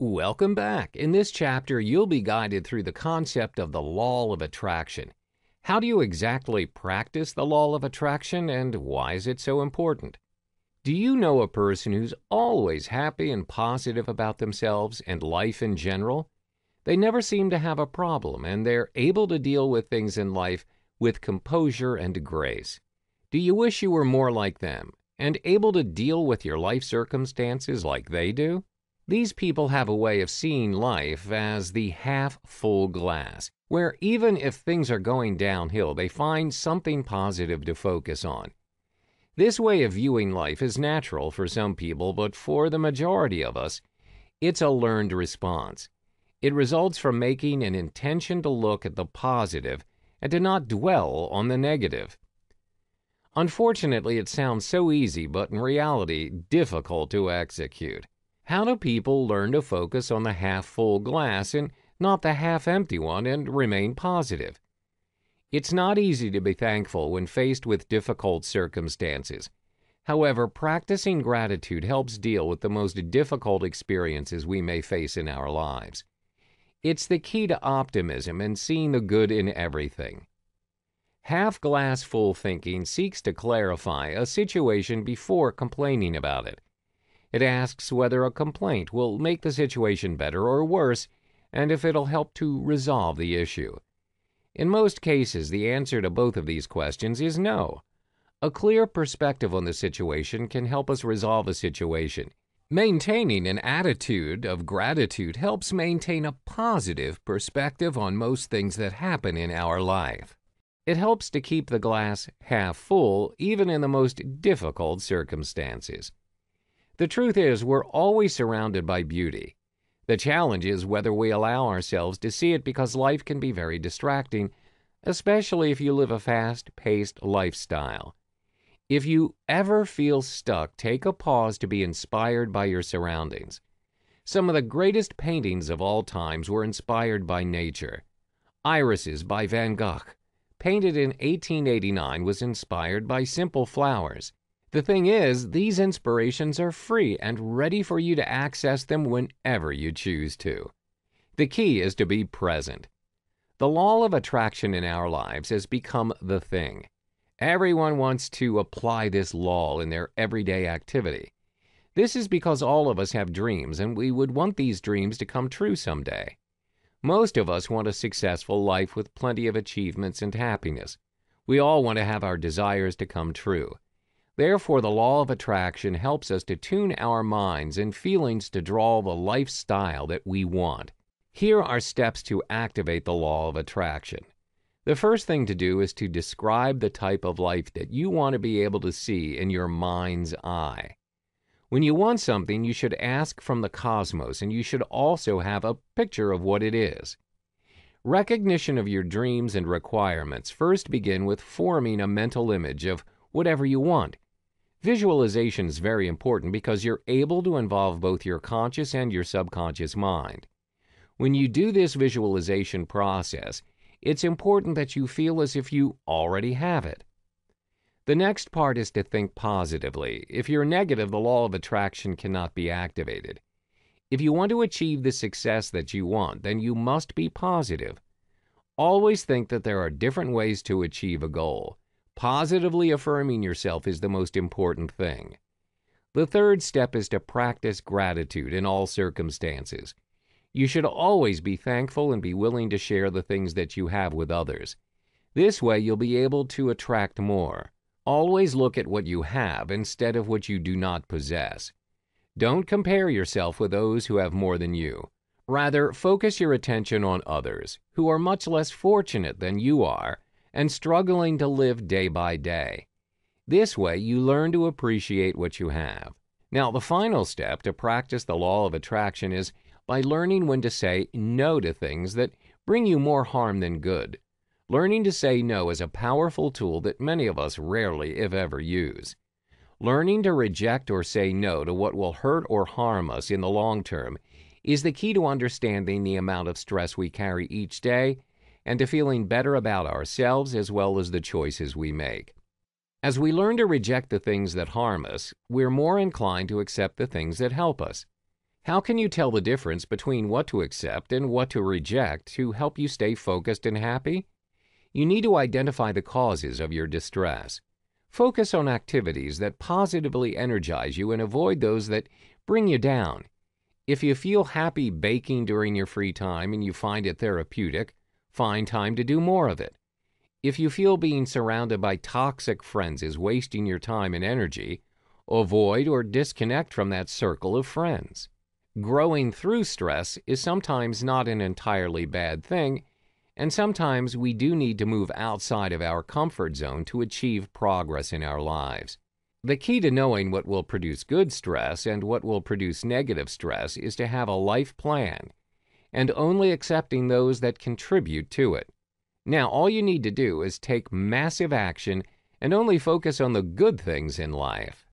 Welcome back. In this chapter, you'll be guided through the concept of the law of attraction. How do you exactly practice the law of attraction, and why is it so important? Do you know a person who's always happy and positive about themselves and life in general? They never seem to have a problem, and they're able to deal with things in life with composure and grace. Do you wish you were more like them and able to deal with your life circumstances like they do? These people have a way of seeing life as the half-full glass, where even if things are going downhill, they find something positive to focus on. This way of viewing life is natural for some people, but for the majority of us, it's a learned response. It results from making an intention to look at the positive and to not dwell on the negative. Unfortunately, it sounds so easy, but in reality, difficult to execute. How do people learn to focus on the half-full glass and not the half-empty one and remain positive? It's not easy to be thankful when faced with difficult circumstances. However, practicing gratitude helps deal with the most difficult experiences we may face in our lives. It's the key to optimism and seeing the good in everything. Half-glass full thinking seeks to clarify a situation before complaining about it. It asks whether a complaint will make the situation better or worse, and if it'll help to resolve the issue. In most cases, the answer to both of these questions is no. A clear perspective on the situation can help us resolve a situation. Maintaining an attitude of gratitude helps maintain a positive perspective on most things that happen in our life. It helps to keep the glass half full even in the most difficult circumstances. The truth is, we're always surrounded by beauty. The challenge is whether we allow ourselves to see it, because life can be very distracting, especially if you live a fast-paced lifestyle. If you ever feel stuck, take a pause to be inspired by your surroundings. Some of the greatest paintings of all times were inspired by nature. Irises by Van Gogh, painted in 1889, was inspired by simple flowers. The thing is, these inspirations are free and ready for you to access them whenever you choose to. The key is to be present. The law of attraction in our lives has become the thing. Everyone wants to apply this law in their everyday activity. This is because all of us have dreams, and we would want these dreams to come true someday. Most of us want a successful life with plenty of achievements and happiness. We all want to have our desires to come true. Therefore, the law of attraction helps us to tune our minds and feelings to draw the lifestyle that we want. Here are steps to activate the law of attraction. The first thing to do is to describe the type of life that you want to be able to see in your mind's eye. When you want something, you should ask from the cosmos, and you should also have a picture of what it is. Recognition of your dreams and requirements first begin with forming a mental image of whatever you want. Visualization is very important because you're able to involve both your conscious and your subconscious mind. When you do this visualization process, it's important that you feel as if you already have it. The next part is to think positively. If you're negative, the law of attraction cannot be activated. If you want to achieve the success that you want, then you must be positive. Always think that there are different ways to achieve a goal. Positively affirming yourself is the most important thing. The third step is to practice gratitude in all circumstances. You should always be thankful and be willing to share the things that you have with others. This way, you'll be able to attract more. Always look at what you have instead of what you do not possess. Don't compare yourself with those who have more than you. Rather, focus your attention on others who are much less fortunate than you are and struggling to live day by day. This way, you learn to appreciate what you have. Now, the final step to practice the law of attraction is by learning when to say no to things that bring you more harm than good. Learning to say no is a powerful tool that many of us rarely, if ever, use. Learning to reject or say no to what will hurt or harm us in the long term is the key to understanding the amount of stress we carry each day and to feeling better about ourselves as well as the choices we make. As we learn to reject the things that harm us, we're more inclined to accept the things that help us. How can you tell the difference between what to accept and what to reject to help you stay focused and happy? You need to identify the causes of your distress. Focus on activities that positively energize you and avoid those that bring you down. If you feel happy baking during your free time and you find it therapeutic, find time to do more of it. If you feel being surrounded by toxic friends is wasting your time and energy, avoid or disconnect from that circle of friends. Growing through stress is sometimes not an entirely bad thing, and sometimes we do need to move outside of our comfort zone to achieve progress in our lives. The key to knowing what will produce good stress and what will produce negative stress is to have a life plan, and only accepting those that contribute to it. Now, all you need to do is take massive action and only focus on the good things in life.